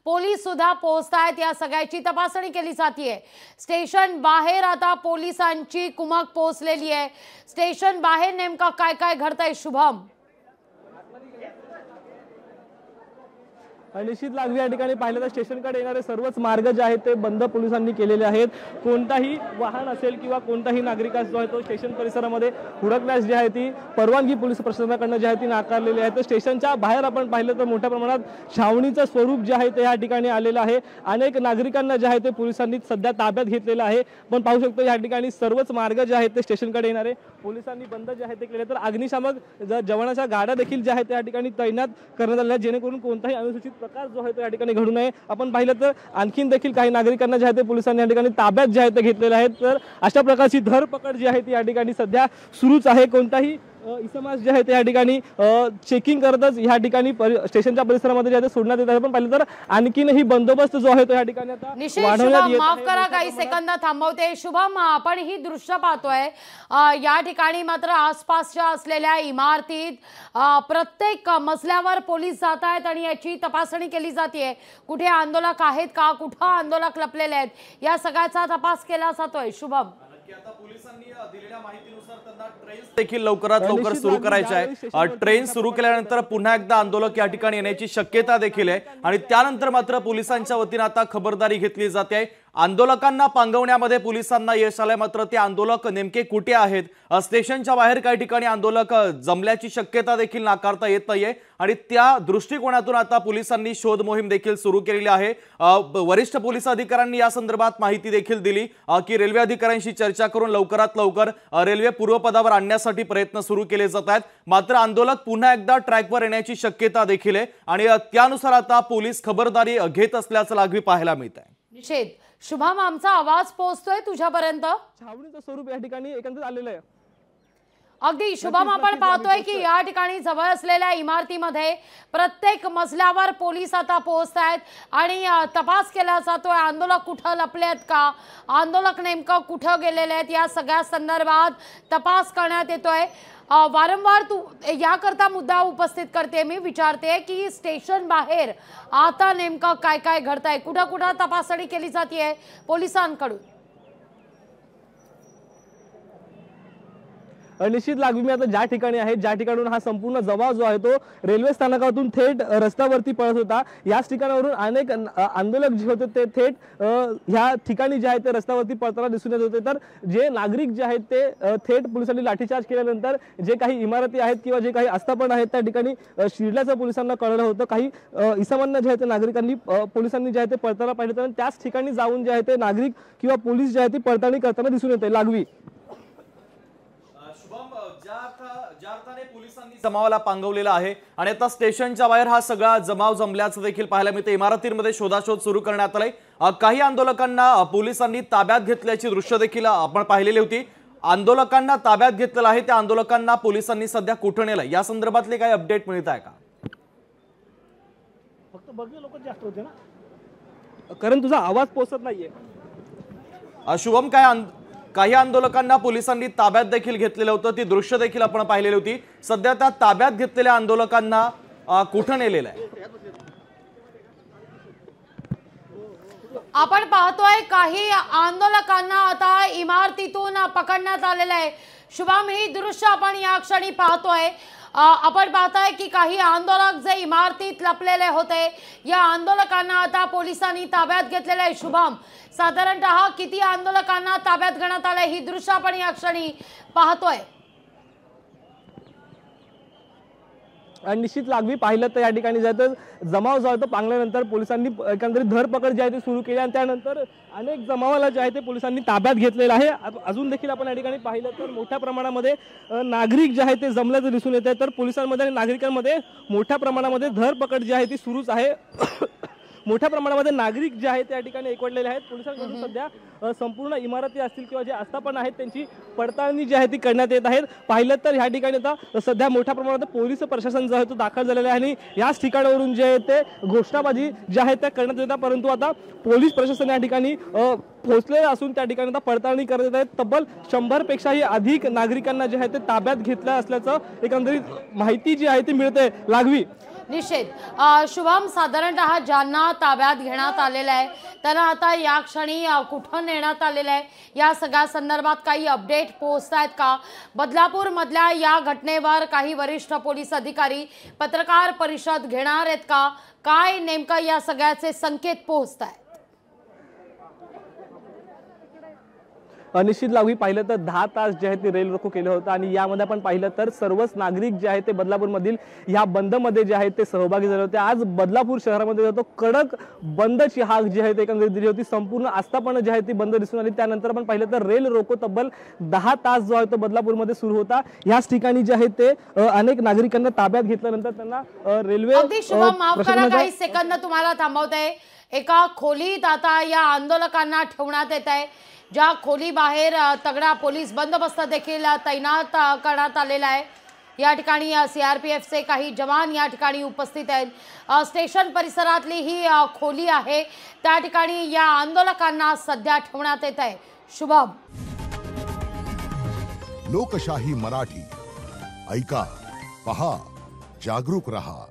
Police सुद्धा पोहोचतायत। या सगळ्याची तपासणी केली जाते। स्टेशन बाहेर आता पोलिसांची कुमक पोहोचलेली आहे। स्टेशन बाहेर नेमका काय काय घडतंय शुभम? निश्चित लागवी या ठिकाणी पाहिलं तर स्टेशनकडे येणारे सर्वच मार्ग जे आहेत ते बंद पोलिसांनी केलेले आहेत। कोणताही वाहन असेल किंवा कोणताही नागरिकास जो आहे तो स्टेशन परिसरामध्ये हुडकण्यास जी आहे ती परवानगी पोलीस प्रशासनाकडून जी आहे ती नाकारलेली आहे। तर स्टेशनच्या बाहेर आपण पाहिलं तर मोठ्या प्रमाणात छावणीचं स्वरूप जे आहे ते या ठिकाणी आलेलं आहे। अनेक नागरिकांना जे आहे ते पोलिसांनी सध्या ताब्यात घेतलेलं आहे। पण पाहू शकतो या ठिकाणी सर्वच मार्ग जे आहेत ते स्टेशनकडे येणारे पोलिसांनी बंद जे आहे ते केले। तर अग्निशामक जवानाच्या गाड्या देखील ज्या आहेत त्या ठिकाणी तैनात करण्यात आल्या जेणेकरून कोणताही अनुसूचित प्रकार जो आहे तो या ठिकाणी घडू नये। आपण पाहिलं तर आणखीन देखील काही नागरिकांना जे आहे ते पोलिसांनी या ठिकाणी ताब्यात जे आहे ते घेतलेले आहेत। तर अशा प्रकारची धरपकड जी आहे ती या ठिकाणी सध्या सुरूच आहे। कोणताही इसमास जे आहे ते या ठिकाणी चेकिंग करतच या ठिकाणी स्टेशनच्या परिसरामध्ये जे आहे सोडण्यात येत आहे। पण पाहिलं तर आणखीनही बंदोबस्त जो आहे तो या ठिकाणी आता वाढवण्यात येत आहे। माफ करा काही सेकंद थांबवते शुभम, आपण ही दृश्य पाहतोय या ठिकाणी मात्र आसपासच्या असलेल्या इमारतीत प्रत्येक मजल्यावर पोलीस जात आहेत आणि याची तपासणी केली जाते। कुठे आंदोलक आहेत का, कुठे आंदोलक लपलेले आहेत या सगळ्याचा तपास केला जातोय। शुभम, आता पोलिसांनी दिलेल्या माहितीनुसार त्यांना ट्रेन्स देखील लवकरात लवकर सुरू करायचे आहे। ट्रेन सुरू केल्यानंतर पुन्हा एकदा आंदोलक या ठिकाणी येण्याची शक्यता देखील आहे आणि त्यानंतर मात्र पोलिसांच्या वतीने आता खबरदारी घेतली जाते। आंदोलकांना पांगवण्यामध्ये पोलिसांना यश आलंय, मात्र ते आंदोलक नेमके कुठे आहेत? स्टेशनच्या बाहेर काही ठिकाणी आंदोलक जमल्याची शक्यता देखील नाकारता येत नाहीये आणि त्या दृष्टिकोनातून आता पोलिसांनी शोध मोहीम देखील सुरू केलेली आहे। वरिष्ठ पोलीस अधिकाऱ्यांनी या संदर्भात माहिती देखील दिली की रेल्वे अधिकाऱ्यांशी चर्चा करून लवकरात लवकर रेल्वे पूर्वपदावर आणण्यासाठी प्रयत्न सुरू केले जात आहेत। मात्र आंदोलक पुन्हा एकदा ट्रॅकवर येण्याची शक्यता देखील आहे आणि त्यानुसार आता पोलीस खबरदारी घेत असल्याचं लागवी पाहायला मिळत आहे। निषेध शुभम, आमचा आवाज पोहोचतोय तुझ्यापर्यंत? छावणीचं स्वरूप या ठिकाणी एकंदरीत आलेलं आहे। अगदी शुभम, आपण पाहतोय की या ठिकाणी जवळ असलेल्या इमारतीमध्ये प्रत्येक मजल्यावर पोलीस आता पोहोचतायत आणि तपास केला जातोय। आंदोलक कुठं लपलेत का, आंदोलक नेमकं कुठं गेलेले आहेत या सगळ्या संदर्भात तपास करण्यात येतोय। वारंवार तू याकरता मुद्दा उपस्थित करते, मी विचारते की स्टेशन बाहेर आता नेमकं काय काय घडतंय, कुठं कुठं तपासणी केली जाते पोलिसांकडून? निश्चित लागवी मी आता ज्या ठिकाणी आहे, ज्या ठिकाणून हा संपूर्ण जमाव जो आहे तो रेल्वे स्थानकातून थेट रस्त्यावरती पळत होता, याच ठिकाणावरून अनेक आंदोलक जे होते ते थेट ह्या ठिकाणी जे आहे ते रस्त्यावरती पळताना दिसून येत होते। तर जे नागरिक जे आहेत ते थेट पोलिसांनी लाठीचार्ज केल्यानंतर जे काही इमारती आहेत किंवा जे काही आस्थापना आहेत त्या ठिकाणी शिरल्याचं पोलिसांना कळलं होतं। काही इसमांना जे आहे ते नागरिकांनी पोलिसांनी जे आहे ते पळताना पाहिलं तर त्याच ठिकाणी जाऊन जे आहे ते नागरिक किंवा पोलीस जे आहे ते पळताना करताना दिसून येते। लागवी ज्या अर्थाने पोलिसांनी जमावाला पांगवलेला आहे आणि आता स्टेशनच्या बाहेर हा सगळा जमाव जमल्याचं देखील पाहायला मिळते। इमारतींमध्ये शोधाशोध सुरू करण्यात आलाय। काही आंदोलकांना पोलिसांनी ताब्यात घेतल्याची दृश्य देखील आपण पाहिलेली होती। आंदोलकांना ताब्यात घेतलेलं आहे, त्या आंदोलकांना पोलिसांनी सध्या कुठं नेलंय या संदर्भातले काही अपडेट मिळत आहे का? फक्त बघे लोक जास्त होते ना, कारण तुझा आवाज पोहोचत नाहीये। शुभम, काही आंदोलकांना पोलिसांनी ताब्यात देखील घेतलेलं होतं, ती दृश्य देखील आपण पाहिलेली होती। सध्या त्या ताब्यात घेतलेल्या आंदोलकांना कुठं नेलेलं आहे? आपण पाहतोय काही आंदोलकांना आता इमारतीतून पकडण्यात आलेलं आहे। शुभम, ही दृश्य आपण या क्षणी पाहतोय। आपण पाहताय की काही आंदोलक जे इमारतीत लपलेले होते या आंदोलकांना आता पोलिसांनी ताब्यात घेतलेले आहे। शुभम, साधारणतः किती आंदोलकांना ताब्यात घेण्यात आले ही दृश्य आपण या क्षणी पाहतोय? निश्चित लागवी पाहिलं तर या ठिकाणी जातं जमाव जो आहे तो पांगल्यानंतर पोलिसांनी एकंदरीत धरपकड जी आहे ती सुरू केली आणि त्यानंतर अनेक जमावाला जे आहे ते पोलिसांनी ताब्यात घेतलेलं आहे। अजून देखील आपण या ठिकाणी पाहिलं तर मोठ्या प्रमाणामध्ये नागरिक जे आहे ते जमल्याचं दिसून येत आहे। तर पोलिसांमध्ये आणि नागरिकांमध्ये मोठ्या प्रमाणामध्ये धरपकड जी आहे ती सुरूच आहे। मोठ्या प्रमाणामध्ये नागरिक जे आहेत त्या ठिकाणी एकवटलेले आहेत। पोलिसांकडून सध्या संपूर्ण इमारती असतील किंवा जे आस्थापना आहेत त्यांची पडताळणी जी आहे ती करण्यात येत आहेत। पाहिलं तर ह्या ठिकाणी आता सध्या मोठ्या प्रमाणात पोलीस प्रशासन जो आहे तो दाखल झालेला आहे आणि याच ठिकाणावरून जे आहे ते घोषणाबाजी ज्या आहेत त्या करण्यात येतात। परंतु आता पोलीस प्रशासन या ठिकाणी पोहोचलेलं असून त्या ठिकाणी आता पडताळणी करत आहेत। तब्बल 100 पेक्षाही अधिक नागरिकांना जे आहे ते ताब्यात घेतलं असल्याचं एकंदरीत माहिती जी आहे ती मिळते। लागवी निश्चित शुभम, साधारणतः ज्यांना ताब्यात घेण्यात आलेलं आहे त्यांना आता या क्षणी कुठं नेण्यात आलेलं आहे या सगळ्या संदर्भात काही अपडेट पोहोचत आहेत का? बदलापूर मधल्या या घटनेवर काही वरिष्ठ पोलीस अधिकारी पत्रकार परिषद घेणार आहेत का? काय नेमकं या सगळ्याचे संकेत पोहोचत आहेत? निश्चित लागवी पाहिलं तर 10 तास जे आहे ते रेल रोको केलं होतं आणि यामध्ये आपण पाहिलं तर सर्वच नागरिक जे आहे ते बदलापूरमधील ह्या बंदमध्ये जे आहे ते सहभागी झाले होते। आज बदलापूर शहरामध्ये जातो कडक बंदची हाक जी आहे ते एकंदरीत दिली होती। संपूर्ण आस्थापना जी आहे ती बंद दिसून आली। त्यानंतर आपण पाहिलं तर रेल रोको तब्बल 10 तास जो आहे तो बदलापूरमध्ये सुरू होता। याच ठिकाणी जे आहे ते अनेक नागरिकांना ताब्यात घेतल्यानंतर त्यांना रेल्वे अगदी शुभम, माफ करा काही सेकंद तुम्हाला थांबवते। एका खोलीत आता या आंदोलकांना ठेवण्यात येत आहे, ज्या खोली बाहेर तगडा पोलीस बंदोबस्त देखील तैनात करण्यात आलेला आहे। या ठिकाणी सीआरपीएफचे काही जवान या ठिकाणी उपस्थित आहेत। स्टेशन परिसरातली ही खोली आहे, त्या ठिकाणी या आंदोलकांना सध्या ठेवण्यात येत आहे। शुभम, लोकशाही मराठी ऐका, पहा, जागरूक रहा।